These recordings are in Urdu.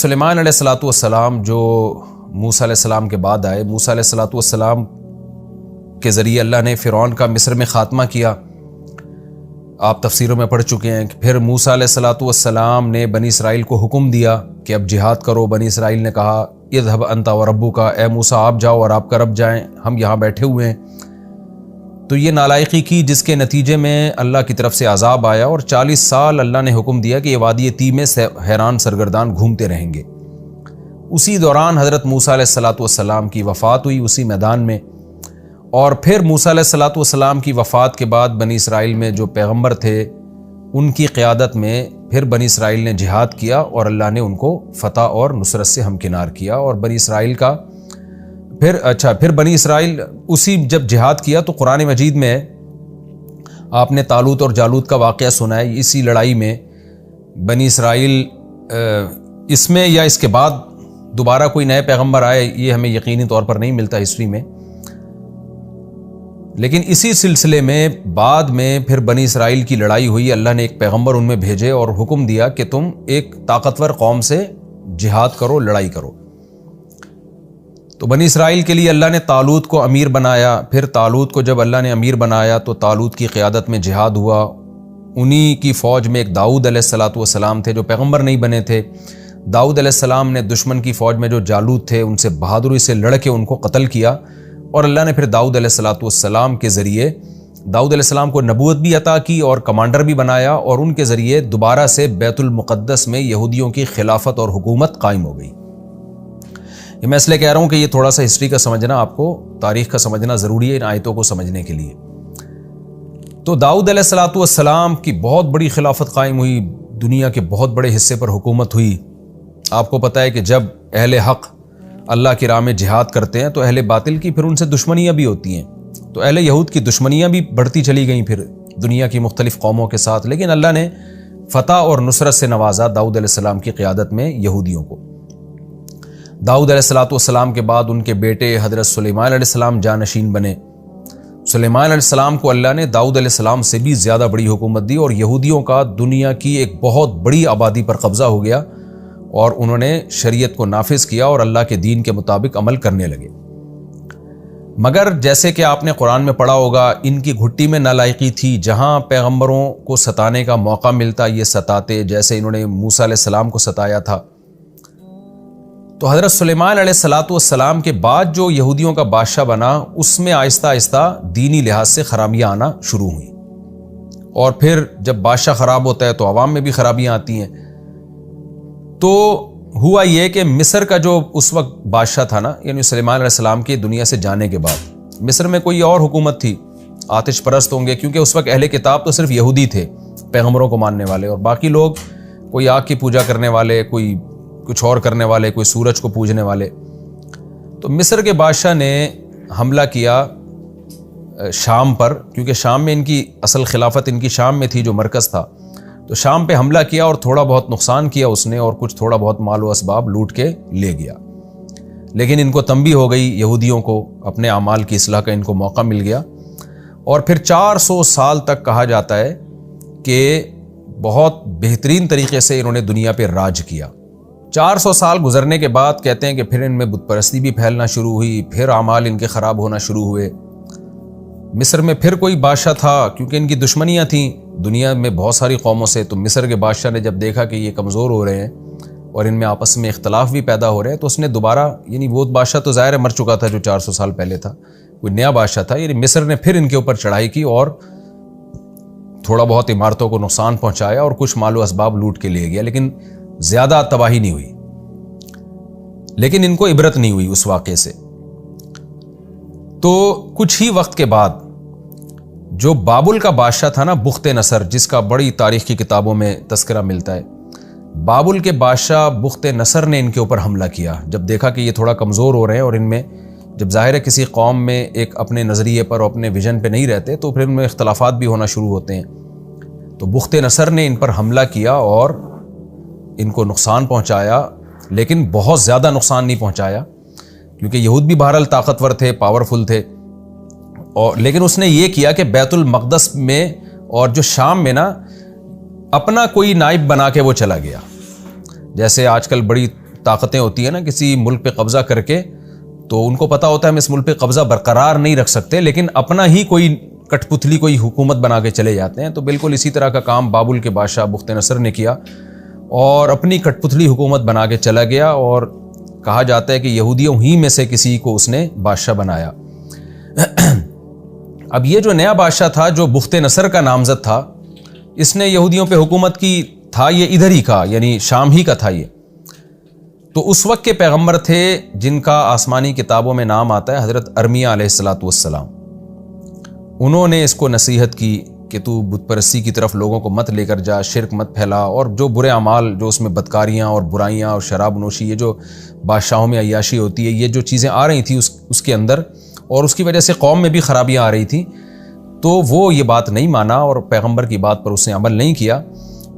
سلیمان علیہ الصلوۃ والسلام جو موسیٰ علیہ السلام کے بعد آئے، موسیٰ علیہ الصلوۃ والسلام کے ذریعے اللہ نے فرعون کا مصر میں خاتمہ کیا. آپ تفسیروں میں پڑھ چکے ہیں کہ پھر موسیٰ علیہ الصلوۃ والسلام نے بنی اسرائیل کو حکم دیا کہ اب جہاد کرو. بنی اسرائیل نے کہا اذهب انت وربک، اے موسیٰ آپ جاؤ اور آپ کا رب جائیں، ہم یہاں بیٹھے ہوئے ہیں. تو یہ نالائقی کی، جس کے نتیجے میں اللہ کی طرف سے عذاب آیا اور 40 سال اللہ نے حکم دیا کہ یہ وادی تیہ میں حیران سرگردان گھومتے رہیں گے. اسی دوران حضرت موسیٰ علیہ الصلوۃ والسلام کی وفات ہوئی اسی میدان میں. اور پھر موسیٰ علیہ الصلوۃ والسلام کی وفات کے بعد بنی اسرائیل میں جو پیغمبر تھے ان کی قیادت میں پھر بنی اسرائیل نے جہاد کیا اور اللہ نے ان کو فتح اور نصرت سے ہمکنار کیا. اور بنی اسرائیل کا پھر بنی اسرائیل اسی جب جہاد کیا تو قرآن مجید میں آپ نے طالوت اور جالوت کا واقعہ سنا ہے. اسی لڑائی میں بنی اسرائیل اس میں یا اس کے بعد دوبارہ کوئی نئے پیغمبر آئے یہ ہمیں یقینی طور پر نہیں ملتا ہسٹری میں، لیکن اسی سلسلے میں بعد میں پھر بنی اسرائیل کی لڑائی ہوئی. اللہ نے ایک پیغمبر ان میں بھیجے اور حکم دیا کہ تم ایک طاقتور قوم سے جہاد کرو، لڑائی کرو. تو بنی اسرائیل کے لیے اللہ نے طالوت کو امیر بنایا. پھر طالوت کو جب اللہ نے امیر بنایا تو طالوت کی قیادت میں جہاد ہوا. انہی کی فوج میں ایک داؤد علیہ الصلوۃ والسلام تھے جو پیغمبر نہیں بنے تھے. داؤد علیہ السلام نے دشمن کی فوج میں جو جالوت تھے ان سے بہادری سے لڑ کے ان کو قتل کیا. اور اللہ نے پھر داؤد علیہ الصلوۃ والسلام کے ذریعے داؤد علیہ السلام کو نبوت بھی عطا کی اور کمانڈر بھی بنایا، اور ان کے ذریعے دوبارہ سے بیت المقدس میں یہودیوں کی خلافت اور حکومت قائم ہو گئی. یہ میں اس لیے کہہ رہا ہوں کہ یہ تھوڑا سا ہسٹری کا سمجھنا، آپ کو تاریخ کا سمجھنا ضروری ہے ان آیتوں کو سمجھنے کے لیے. تو داؤد علیہ الصلوۃ والسلام کی بہت بڑی خلافت قائم ہوئی، دنیا کے بہت بڑے حصے پر حکومت ہوئی. آپ کو پتہ ہے کہ جب اہل حق اللہ کی راہ میں جہاد کرتے ہیں تو اہل باطل کی پھر ان سے دشمنیاں بھی ہوتی ہیں. تو اہل یہود کی دشمنیاں بھی بڑھتی چلی گئیں پھر دنیا کی مختلف قوموں کے ساتھ، لیکن اللہ نے فتح اور نصرت سے نوازا داؤد علیہ السلام کی قیادت میں یہودیوں کو. داؤد علیہ الصلوۃ والسلام کے بعد ان کے بیٹے حضرت سلیمان علیہ السلام جانشین بنے. سلیمان علیہ السلام کو اللہ نے داؤد علیہ السلام سے بھی زیادہ بڑی حکومت دی اور یہودیوں کا دنیا کی ایک بہت بڑی آبادی پر قبضہ ہو گیا اور انہوں نے شریعت کو نافذ کیا اور اللہ کے دین کے مطابق عمل کرنے لگے. مگر جیسے کہ آپ نے قرآن میں پڑھا ہوگا ان کی گھٹی میں نالائقی تھی، جہاں پیغمبروں کو ستانے کا موقع ملتا یہ ستاتے، جیسے انہوں نے موسیٰ علیہ السلام کو ستایا تھا. تو حضرت سلیمان علیہ الصلوۃ والسلام کے بعد جو یہودیوں کا بادشاہ بنا اس میں آہستہ آہستہ دینی لحاظ سے خرابیاں آنا شروع ہوئیں. اور پھر جب بادشاہ خراب ہوتا ہے تو عوام میں بھی خرابیاں آتی ہیں. تو ہوا یہ کہ مصر کا جو اس وقت بادشاہ تھا نا، یعنی سلیمان علیہ السلام کے دنیا سے جانے کے بعد مصر میں کوئی اور حکومت تھی، آتش پرست ہوں گے، کیونکہ اس وقت اہل کتاب تو صرف یہودی تھے پیغمبروں کو ماننے والے، اور باقی لوگ کوئی آگ کی پوجا کرنے والے، کوئی کچھ اور کرنے والے، کوئی سورج کو پوجنے والے. تو مصر کے بادشاہ نے حملہ کیا شام پر، کیونکہ شام میں ان کی اصل خلافت ان کی شام میں تھی جو مرکز تھا. تو شام پہ حملہ کیا اور تھوڑا بہت نقصان کیا اس نے، اور کچھ تھوڑا بہت مال و اسباب لوٹ کے لے گیا. لیکن ان کو تنبیہ ہو گئی، یہودیوں کو اپنے اعمال کی اصلاح کا ان کو موقع مل گیا. اور پھر 400 سال تک کہا جاتا ہے کہ بہت بہترین طریقے سے انہوں نے دنیا پہ راج کیا. 400 سال گزرنے کے بعد کہتے ہیں کہ پھر ان میں بت پرستی بھی پھیلنا شروع ہوئی، پھر اعمال ان کے خراب ہونا شروع ہوئے. مصر میں پھر کوئی بادشاہ تھا، کیونکہ ان کی دشمنیاں تھیں دنیا میں بہت ساری قوموں سے. تو مصر کے بادشاہ نے جب دیکھا کہ یہ کمزور ہو رہے ہیں اور ان میں آپس میں اختلاف بھی پیدا ہو رہے ہیں، تو اس نے دوبارہ، یعنی وہ بادشاہ تو ظاہر ہے مر چکا تھا جو 400 سال پہلے تھا، کوئی نیا بادشاہ تھا، یعنی مصر نے پھر ان کے اوپر چڑھائی کی اور تھوڑا بہت عمارتوں کو نقصان پہنچایا اور کچھ مال و اسباب لوٹ کے لے گیا، لیکن زیادہ تباہی نہیں ہوئی. لیکن ان کو عبرت نہیں ہوئی اس واقعے سے. تو کچھ ہی وقت کے بعد جو بابل کا بادشاہ تھا نا، بخت نصر، جس کا بڑی تاریخ کی کتابوں میں تذکرہ ملتا ہے، بابل کے بادشاہ بخت نصر نے ان کے اوپر حملہ کیا. جب دیکھا کہ یہ تھوڑا کمزور ہو رہے ہیں اور ان میں جب ظاہر ہے کسی قوم میں ایک اپنے نظریے پر اور اپنے ویژن پہ نہیں رہتے تو پھر ان میں اختلافات بھی ہونا شروع ہوتے ہیں. تو بخت نصر نے ان پر حملہ کیا اور ان کو نقصان پہنچایا، لیکن بہت زیادہ نقصان نہیں پہنچایا کیونکہ یہود بھی بہرحال طاقتور تھے، پاورفل تھے. اور لیکن اس نے یہ کیا کہ بیت المقدس میں اور جو شام میں نا اپنا کوئی نائب بنا کے وہ چلا گیا. جیسے آج کل بڑی طاقتیں ہوتی ہیں نا کسی ملک پہ قبضہ کر کے، تو ان کو پتہ ہوتا ہے ہم اس ملک پہ قبضہ برقرار نہیں رکھ سکتے، لیکن اپنا ہی کوئی کٹ پتلی کوئی حکومت بنا کے چلے جاتے ہیں۔ تو بالکل اسی طرح کا کام بابل کے بادشاہ بخت نصر نے کیا اور اپنی کٹ پتلی حکومت بنا کے چلا گیا، اور کہا جاتا ہے کہ یہودیوں ہی میں سے کسی کو اس نے بادشاہ بنایا۔ اب یہ جو نیا بادشاہ تھا جو بخت نصر کا نامزد تھا، اس نے یہودیوں پہ حکومت کی، تھا یہ ادھر ہی کا، یعنی شام ہی کا تھا یہ۔ تو اس وقت کے پیغمبر تھے جن کا آسمانی کتابوں میں نام آتا ہے حضرت ارمیہ علیہ السلام۔ انہوں نے اس کو نصیحت کی کہ تو بت پرستی کی طرف لوگوں کو مت لے کر جا، شرک مت پھیلا، اور جو برے اعمال جو اس میں بدکاریاں اور برائیاں اور شراب نوشی، یہ جو بادشاہوں میں عیاشی ہوتی ہے، یہ جو چیزیں آ رہی تھیں اس کے اندر، اور اس کی وجہ سے قوم میں بھی خرابیاں آ رہی تھیں، تو وہ یہ بات نہیں مانا اور پیغمبر کی بات پر اس نے عمل نہیں کیا،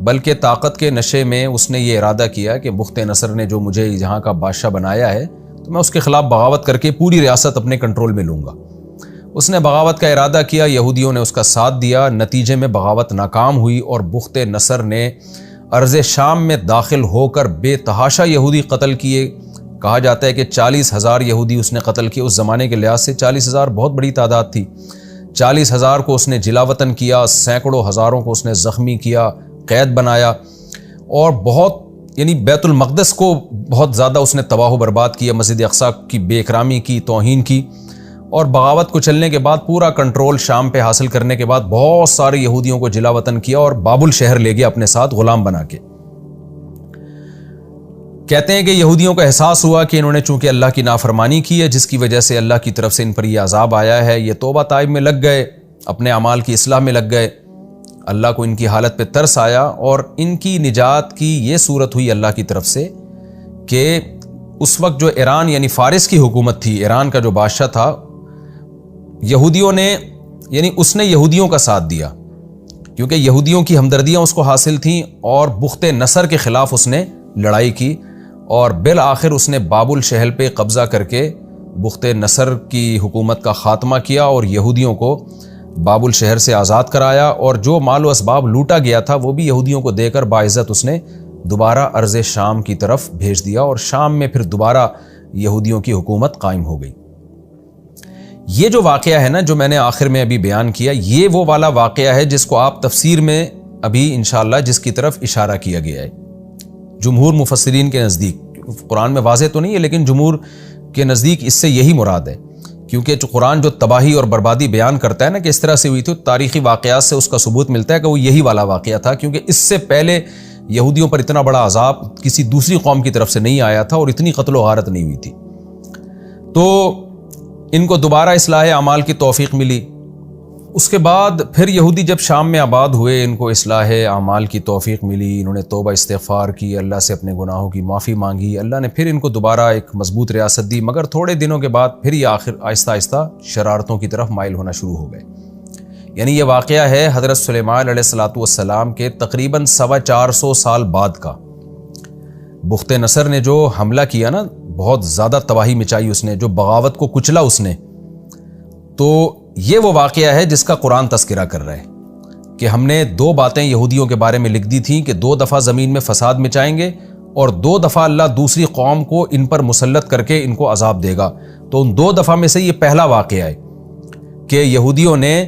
بلکہ طاقت کے نشے میں اس نے یہ ارادہ کیا کہ بخت نصر نے جو مجھے یہاں کا بادشاہ بنایا ہے تو میں اس کے خلاف بغاوت کر کے پوری ریاست اپنے کنٹرول میں لوں گا۔ اس نے بغاوت کا ارادہ کیا، یہودیوں نے اس کا ساتھ دیا، نتیجے میں بغاوت ناکام ہوئی اور بخت نصر نے ارض شام میں داخل ہو کر بے تحاشا یہودی قتل کیے۔ کہا جاتا ہے کہ 40,000 یہودی اس نے قتل کیے۔ اس زمانے کے لحاظ سے 40,000 بہت بڑی تعداد تھی۔ 40,000 کو اس نے جلا وطن کیا، سینکڑوں ہزاروں کو اس نے زخمی کیا، قید بنایا، اور بہت یعنی بیت المقدس کو بہت زیادہ اس نے تباہ و برباد کیا، مسجد اقصیٰ کی بے اکرامی کی، توہین کی، اور بغاوت کو چلنے کے بعد پورا کنٹرول شام پہ حاصل کرنے کے بعد بہت سارے یہودیوں کو جلا وطن کیا اور بابل شہر لے گیا اپنے ساتھ غلام بنا کے۔ کہتے ہیں کہ یہودیوں کو احساس ہوا کہ انہوں نے چونکہ اللہ کی نافرمانی کی ہے، جس کی وجہ سے اللہ کی طرف سے ان پر یہ عذاب آیا ہے، یہ توبہ طائب میں لگ گئے، اپنے اعمال کی اصلاح میں لگ گئے۔ اللہ کو ان کی حالت پہ ترس آیا اور ان کی نجات کی یہ صورت ہوئی اللہ کی طرف سے کہ اس وقت جو ایران یعنی فارس کی حکومت تھی، ایران کا جو بادشاہ تھا، یہودیوں نے یعنی اس نے یہودیوں کا ساتھ دیا کیونکہ یہودیوں کی ہمدردیاں اس کو حاصل تھیں، اور بخت نصر کے خلاف اس نے لڑائی کی، اور بالآخر اس نے بابل شہر پہ قبضہ کر کے بخت نصر کی حکومت کا خاتمہ کیا اور یہودیوں کو بابل شہر سے آزاد کرایا، اور جو مال و اسباب لوٹا گیا تھا وہ بھی یہودیوں کو دے کر باعزت اس نے دوبارہ ارض شام کی طرف بھیج دیا، اور شام میں پھر دوبارہ یہودیوں کی حکومت قائم ہو گئی۔ یہ جو واقعہ ہے نا جو میں نے آخر میں ابھی بیان کیا، یہ وہ والا واقعہ ہے جس کو آپ تفسیر میں ابھی انشاءاللہ جس کی طرف اشارہ کیا گیا ہے۔ جمہور مفسرین کے نزدیک، قرآن میں واضح تو نہیں ہے لیکن جمہور کے نزدیک اس سے یہی مراد ہے، کیونکہ جو قرآن جو تباہی اور بربادی بیان کرتا ہے نا کہ اس طرح سے ہوئی تھی، تاریخی واقعات سے اس کا ثبوت ملتا ہے کہ وہ یہی والا واقعہ تھا، کیونکہ اس سے پہلے یہودیوں پر اتنا بڑا عذاب کسی دوسری قوم کی طرف سے نہیں آیا تھا اور اتنی قتل و غارت نہیں ہوئی تھی۔ تو ان کو دوبارہ اصلاح اعمال کی توفیق ملی۔ اس کے بعد پھر یہودی جب شام میں آباد ہوئے، ان کو اصلاح اعمال کی توفیق ملی، انہوں نے توبہ استغفار کی، اللہ سے اپنے گناہوں کی معافی مانگی، اللہ نے پھر ان کو دوبارہ ایک مضبوط ریاست دی، مگر تھوڑے دنوں کے بعد پھر یہ آہستہ آہستہ شرارتوں کی طرف مائل ہونا شروع ہو گئے۔ یعنی یہ واقعہ ہے حضرت سلیمان علیہ السلام کے تقریباً 425 سال بعد کا۔ بخت نصر نے جو حملہ کیا نا، بہت زیادہ تباہی مچائی اس نے، جو بغاوت کو کچلا اس نے، تو یہ وہ واقعہ ہے جس کا قرآن تذکرہ کر رہا ہے کہ ہم نے 2 باتیں یہودیوں کے بارے میں لکھ دی تھیں کہ 2 دفعہ زمین میں فساد مچائیں گے اور 2 دفعہ اللہ دوسری قوم کو ان پر مسلط کر کے ان کو عذاب دے گا۔ تو ان 2 دفعہ میں سے یہ پہلا واقعہ ہے کہ یہودیوں نے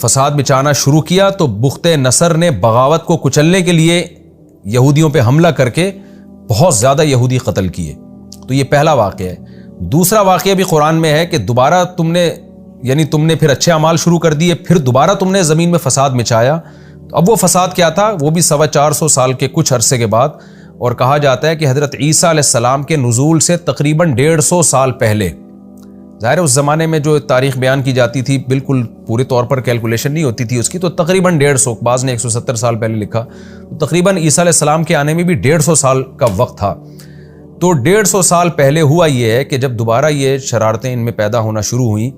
فساد مچانا شروع کیا تو بخت نصر نے بغاوت کو کچلنے کے لیے یہودیوں پہ حملہ کر کے بہت زیادہ یہودی قتل کیے۔ تو یہ پہلا واقعہ ہے۔ دوسرا واقعہ بھی قرآن میں ہے کہ دوبارہ تم نے پھر اچھے اعمال شروع کر دیے، پھر دوبارہ تم نے زمین میں فساد مچایا۔ تو اب وہ فساد کیا تھا؟ وہ بھی 425 سال کے کچھ عرصے کے بعد، اور کہا جاتا ہے کہ حضرت عیسیٰ علیہ السلام کے نزول سے تقریباً 150 سال پہلے۔ ظاہر ہے اس زمانے میں جو تاریخ بیان کی جاتی تھی بالکل پورے طور پر کیلکولیشن نہیں ہوتی تھی اس کی، تو تقریباً 150، بعض نے 170 سال پہلے لکھا، تو تقریباً عیسیٰ علیہ السلام کے آنے میں بھی 150 سال کا وقت تھا۔ تو 150 سال پہلے ہوا یہ ہے کہ جب دوبارہ یہ شرارتیں ان میں پیدا ہونا شروع ہوئیں،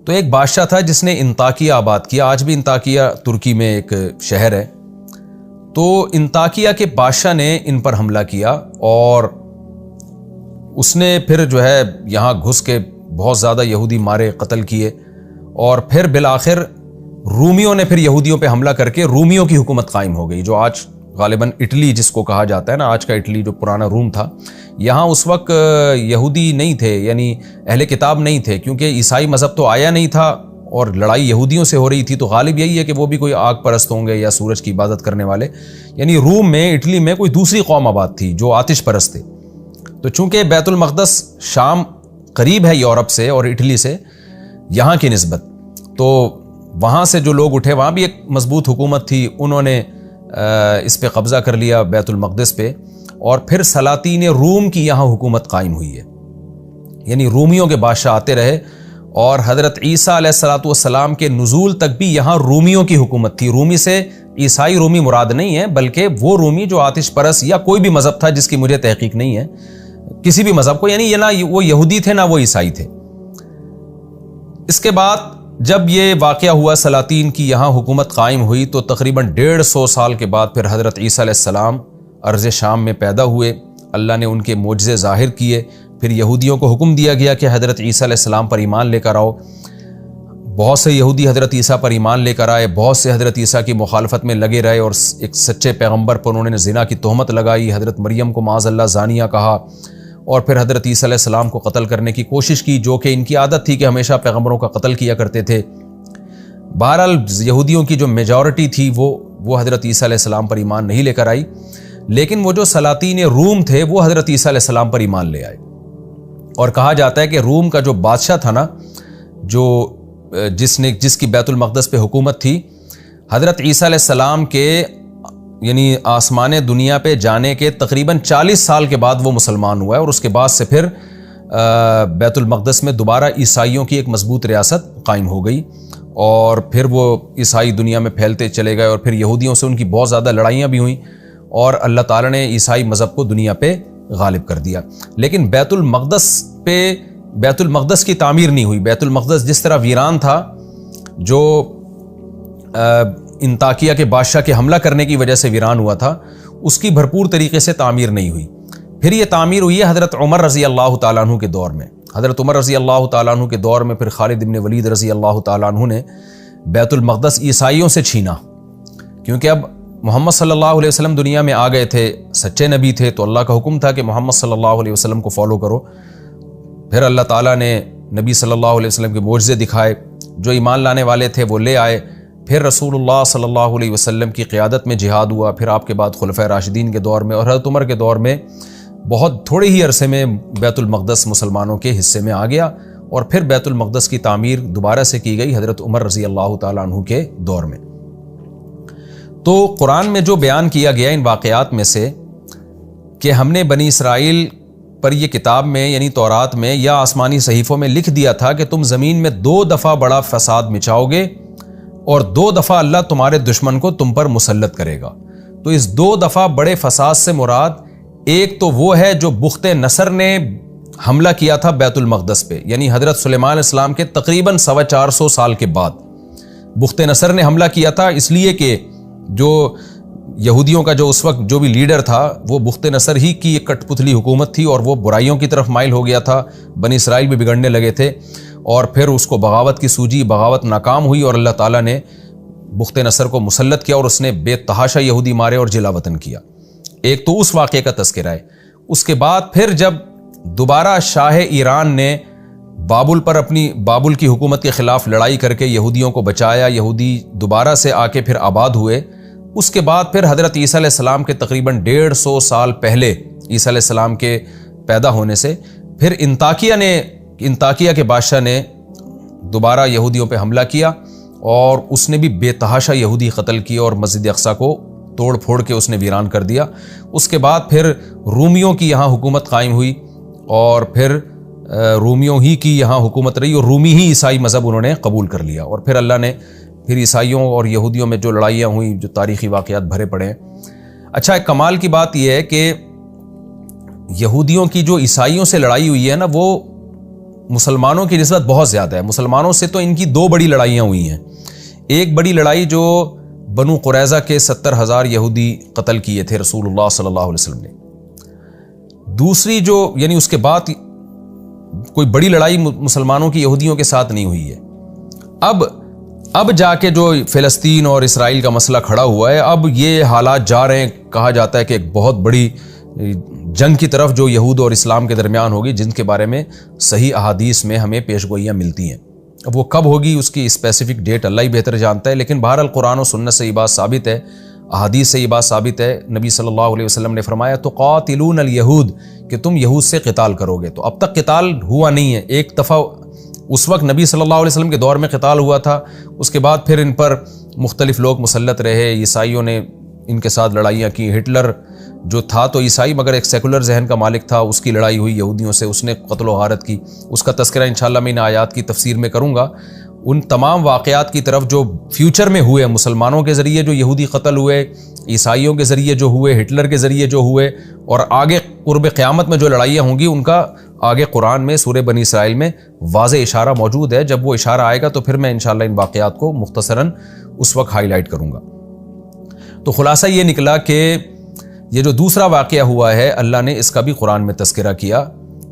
تو ایک بادشاہ تھا جس نے انطاکیہ آباد کیا۔ آج بھی انطاکیہ ترکی میں ایک شہر ہے۔ تو انطاکیہ کے بادشاہ نے ان پر حملہ کیا اور اس نے پھر جو ہے یہاں گھس کے بہت زیادہ یہودی مارے، قتل کیے، اور پھر بالآخر رومیوں نے پھر یہودیوں پہ حملہ کر کے رومیوں کی حکومت قائم ہو گئی، جو آج غالباً اٹلی جس کو کہا جاتا ہے نا، آج کا اٹلی جو پرانا روم تھا، یہاں اس وقت یہودی نہیں تھے، یعنی اہل کتاب نہیں تھے، کیونکہ عیسائی مذہب تو آیا نہیں تھا اور لڑائی یہودیوں سے ہو رہی تھی، تو غالب یہی ہے کہ وہ بھی کوئی آگ پرست ہوں گے یا سورج کی عبادت کرنے والے. یعنی روم میں، اٹلی میں کوئی دوسری قوم آباد تھی جو آتش پرست تھے. تو چونکہ بیت المقدس شام قریب ہے یورپ سے اور اٹلی سے یہاں کی نسبت، تو وہاں سے جو لوگ اٹھے، وہاں بھی ایک مضبوط حکومت تھی، انہوں نے اس پہ قبضہ کر لیا بیت المقدس پہ، اور پھر سلاطین روم کی یہاں حکومت قائم ہوئی ہے. یعنی رومیوں کے بادشاہ آتے رہے، اور حضرت عیسیٰ علیہ السلام کے نزول تک بھی یہاں رومیوں کی حکومت تھی. رومی سے عیسائی رومی مراد نہیں ہے، بلکہ وہ رومی جو آتش پرست یا کوئی بھی مذہب تھا جس کی مجھے تحقیق نہیں ہے، کسی بھی مذہب کو، یعنی یہ نہ وہ یہودی تھے نہ وہ عیسائی تھے. اس کے بعد جب یہ واقعہ ہوا، سلاطین کی یہاں حکومت قائم ہوئی، تو تقریباً 150 سال کے بعد پھر حضرت عیسیٰ علیہ السلام ارض شام میں پیدا ہوئے. اللہ نے ان کے معجزے ظاہر کیے. پھر یہودیوں کو حکم دیا گیا کہ حضرت عیسیٰ علیہ السلام پر ایمان لے کر آؤ. بہت سے یہودی حضرت عیسیٰ پر ایمان لے کر آئے، بہت سے حضرت عیسیٰ کی مخالفت میں لگے رہے، اور ایک سچے پیغمبر پر انہوں نے زنا کی تہمت لگائی، حضرت مریم کو معاذ اللہ زانیہ کہا، اور پھر حضرت عیسیٰ علیہ السلام کو قتل کرنے کی کوشش کی، جو کہ ان کی عادت تھی کہ ہمیشہ پیغمبروں کا قتل کیا کرتے تھے. بہرحال یہودیوں کی جو میجورٹی تھی وہ حضرت عیسیٰ علیہ السلام پر ایمان نہیں لے کر آئی، لیکن وہ جو سلاطین روم تھے وہ حضرت عیسیٰ علیہ السلام پر ایمان لے آئے. اور کہا جاتا ہے کہ روم کا جو بادشاہ تھا نا، جس کی بیت المقدس پہ حکومت تھی، حضرت عیسیٰ علیہ السلام کے یعنی آسمان دنیا پہ جانے کے تقریباً 40 سال کے بعد وہ مسلمان ہوا ہے، اور اس کے بعد سے پھر بیت المقدس میں دوبارہ عیسائیوں کی ایک مضبوط ریاست قائم ہو گئی، اور پھر وہ عیسائی دنیا میں پھیلتے چلے گئے، اور پھر یہودیوں سے ان کی بہت زیادہ لڑائیاں بھی ہوئیں، اور اللہ تعالیٰ نے عیسائی مذہب کو دنیا پہ غالب کر دیا. لیکن بیت المقدس کی تعمیر نہیں ہوئی. بیت المقدس جس طرح ویران تھا، جو انطاکیہ کے بادشاہ کے حملہ کرنے کی وجہ سے ویران ہوا تھا، اس کی بھرپور طریقے سے تعمیر نہیں ہوئی. پھر یہ تعمیر ہوئی ہے حضرت عمر رضی اللہ تعالیٰ عنہ کے دور میں. حضرت عمر رضی اللہ تعالیٰ عنہ کے دور میں پھر خالد ابن ولید رضی اللہ تعالیٰ عنہ نے بیت المقدس عیسائیوں سے چھینا، کیونکہ اب محمد صلی اللہ علیہ وسلم دنیا میں آ گئے تھے، سچے نبی تھے، تو اللہ کا حکم تھا کہ محمد صلی اللہ علیہ وسلم کو فالو کرو. پھر اللہ تعالیٰ نے نبی صلی اللہ علیہ وسلم کے معجزے دکھائے، جو ایمان لانے والے تھے وہ لے آئے. پھر رسول اللہ صلی اللہ علیہ وسلم کی قیادت میں جہاد ہوا. پھر آپ کے بعد خلفائے راشدین کے دور میں اور حضرت عمر کے دور میں بہت تھوڑے ہی عرصے میں بیت المقدس مسلمانوں کے حصے میں آ گیا، اور پھر بیت المقدس کی تعمیر دوبارہ سے کی گئی حضرت عمر رضی اللہ تعالیٰ عنہ کے دور میں. تو قرآن میں جو بیان کیا گیا ان واقعات میں سے کہ ہم نے بنی اسرائیل پر یہ کتاب میں یعنی تورات میں یا آسمانی صحیفوں میں لکھ دیا تھا کہ تم زمین میں 2 دفعہ بڑا فساد مچاؤ گے، اور 2 دفعہ اللہ تمہارے دشمن کو تم پر مسلط کرے گا. تو اس 2 دفعہ بڑے فساد سے مراد ایک تو وہ ہے جو بخت نصر نے حملہ کیا تھا بیت المقدس پہ، یعنی حضرت سلیمان علیہ السلام کے تقریباً 450 سال کے بعد بخت نصر نے حملہ کیا تھا، اس لیے کہ جو یہودیوں کا جو اس وقت جو بھی لیڈر تھا وہ بخت نصر ہی کی ایک کٹ پتلی حکومت تھی، اور وہ برائیوں کی طرف مائل ہو گیا تھا. بنی اسرائیل بھی بگڑنے لگے تھے، اور پھر اس کو بغاوت کی سوجی، بغاوت ناکام ہوئی، اور اللہ تعالیٰ نے بخت نصر کو مسلط کیا، اور اس نے بے تحاشا یہودی مارے اور جلا وطن کیا. ایک تو اس واقعے کا تذکرہ ہے. اس کے بعد پھر جب دوبارہ شاہ ایران نے بابل کی حکومت کے خلاف لڑائی کر کے یہودیوں کو بچایا، یہودی دوبارہ سے آ کے پھر آباد ہوئے. اس کے بعد پھر حضرت عیسیٰ علیہ السلام کے تقریباً 150 سال پہلے، عیسیٰ علیہ السلام کے پیدا ہونے سے پھر انطاکیہ کے بادشاہ نے دوبارہ یہودیوں پہ حملہ کیا، اور اس نے بھی بے تحاشا یہودی قتل کیے، اور مسجد اقصیٰ کو توڑ پھوڑ کے اس نے ویران کر دیا. اس کے بعد پھر رومیوں کی یہاں حکومت قائم ہوئی، اور پھر رومیوں ہی کی یہاں حکومت رہی، اور رومی ہی عیسائی مذہب انہوں نے قبول کر لیا. اور پھر اللہ نے پھر عیسائیوں اور یہودیوں میں جو لڑائیاں ہوئیں، جو تاریخی واقعات بھرے پڑے ہیں. اچھا، ایک کمال کی بات یہ ہے کہ یہودیوں کی جو عیسائیوں سے لڑائی ہوئی ہے نا، وہ مسلمانوں کی نسبت بہت زیادہ ہے. مسلمانوں سے تو ان کی 2 بڑی لڑائیاں ہوئی ہیں. ایک بڑی لڑائی جو بنو قریظہ کے 70,000 یہودی قتل کیے تھے رسول اللہ صلی اللہ علیہ وسلم نے. دوسری جو یعنی اس کے بعد کوئی بڑی لڑائی مسلمانوں کی یہودیوں کے ساتھ نہیں ہوئی ہے. اب جا کے جو فلسطین اور اسرائیل کا مسئلہ کھڑا ہوا ہے، اب یہ حالات جا رہے ہیں، کہا جاتا ہے کہ ایک بہت بڑی جنگ کی طرف جو یہود اور اسلام کے درمیان ہوگی، جن کے بارے میں صحیح احادیث میں ہمیں پیشگوئیاں ملتی ہیں۔ اب وہ کب ہوگی اس کی اسپیسیفک ڈیٹ اللہ ہی بہتر جانتا ہے، لیکن بہرحال قرآن و سنت سے یہ بات ثابت ہے، احادیث سے یہ بات ثابت ہے۔ نبی صلی اللہ علیہ وسلم نے فرمایا تو قاتلون الیہود، کہ تم یہود سے قتال کرو گے۔ تو اب تک قتال ہوا نہیں ہے، ایک دفعہ اس وقت نبی صلی اللہ علیہ وسلم کے دور میں قتال ہوا تھا، اس کے بعد پھر ان پر مختلف لوگ مسلط رہے، عیسائیوں نے ان کے ساتھ لڑائیاں کی۔ ہٹلر جو تھا تو عیسائی مگر ایک سیکولر ذہن کا مالک تھا، اس کی لڑائی ہوئی یہودیوں سے، اس نے قتل و غارت کی، اس کا تذکرہ انشاءاللہ میں ان آیات کی تفسیر میں کروں گا۔ ان تمام واقعات کی طرف جو فیوچر میں ہوئے، مسلمانوں کے ذریعے جو یہودی قتل ہوئے، عیسائیوں کے ذریعے جو ہوئے، ہٹلر کے ذریعے جو ہوئے، اور آگے قرب قیامت میں جو لڑائیاں ہوں گی، ان کا آگے قرآن میں سورہ بنی اسرائیل میں واضح اشارہ موجود ہے۔ جب وہ اشارہ آئے گا تو پھر میں انشاءاللہ ان واقعات کو مختصراً اس وقت ہائی لائٹ کروں گا۔ تو خلاصہ یہ نکلا کہ یہ جو دوسرا واقعہ ہوا ہے، اللہ نے اس کا بھی قرآن میں تذکرہ کیا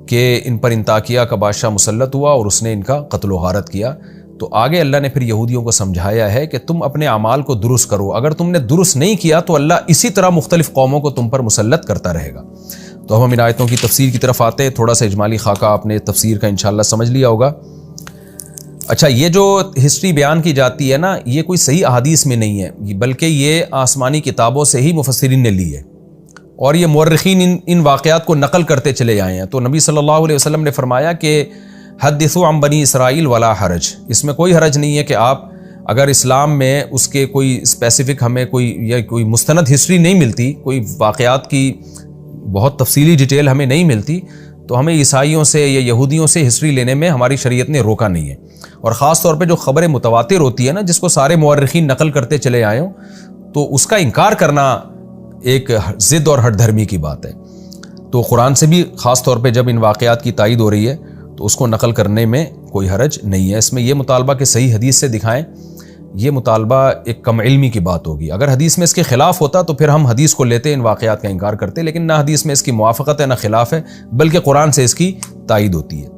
کہ ان پر انطاکیہ کا بادشاہ مسلط ہوا اور اس نے ان کا قتل و غارت کیا۔ تو آگے اللہ نے پھر یہودیوں کو سمجھایا ہے کہ تم اپنے اعمال کو درست کرو، اگر تم نے درست نہیں کیا تو اللہ اسی طرح مختلف قوموں کو تم پر مسلط کرتا رہے گا۔ تو ہم ان آیتوں کی تفسیر کی طرف آتے ہیں۔ تھوڑا سا اجمالی خاکہ آپ نے تفسیر کا انشاءاللہ سمجھ لیا ہوگا۔ اچھا، یہ جو ہسٹری بیان کی جاتی ہے نا، یہ کوئی صحیح احادیث میں نہیں ہے، بلکہ یہ آسمانی کتابوں سے ہی مفسرین نے لی ہے، اور یہ مورخین ان واقعات کو نقل کرتے چلے آئے ہیں۔ تو نبی صلی اللہ علیہ وسلم نے فرمایا کہ حدثوا عن بنی اسرائیل ولا حرج، اس میں کوئی حرج نہیں ہے کہ آپ اگر اسلام میں اس کے کوئی اسپیسیفک ہمیں کوئی مستند ہسٹری نہیں ملتی، کوئی واقعات کی بہت تفصیلی ڈیٹیل ہمیں نہیں ملتی، تو ہمیں عیسائیوں سے یا یہودیوں سے ہسٹری لینے میں ہماری شریعت نے روکا نہیں ہے۔ اور خاص طور پہ جو خبر متواتر ہوتی ہے نا، جس کو سارے مورخین نقل کرتے چلے آئے ہوں، تو اس کا انکار کرنا ایک ضد اور ہٹ دھرمی کی بات ہے۔ تو قرآن سے بھی خاص طور پہ جب ان واقعات کی تائید ہو رہی ہے تو اس کو نقل کرنے میں کوئی حرج نہیں ہے۔ اس میں یہ مطالبہ کہ صحیح حدیث سے دکھائیں، یہ مطالبہ ایک کم علمی کی بات ہوگی۔ اگر حدیث میں اس کے خلاف ہوتا تو پھر ہم حدیث کو لیتے، ان واقعات کا انکار کرتے، لیکن نہ حدیث میں اس کی موافقت ہے نہ خلاف ہے، بلکہ قرآن سے اس کی تائید ہوتی ہے۔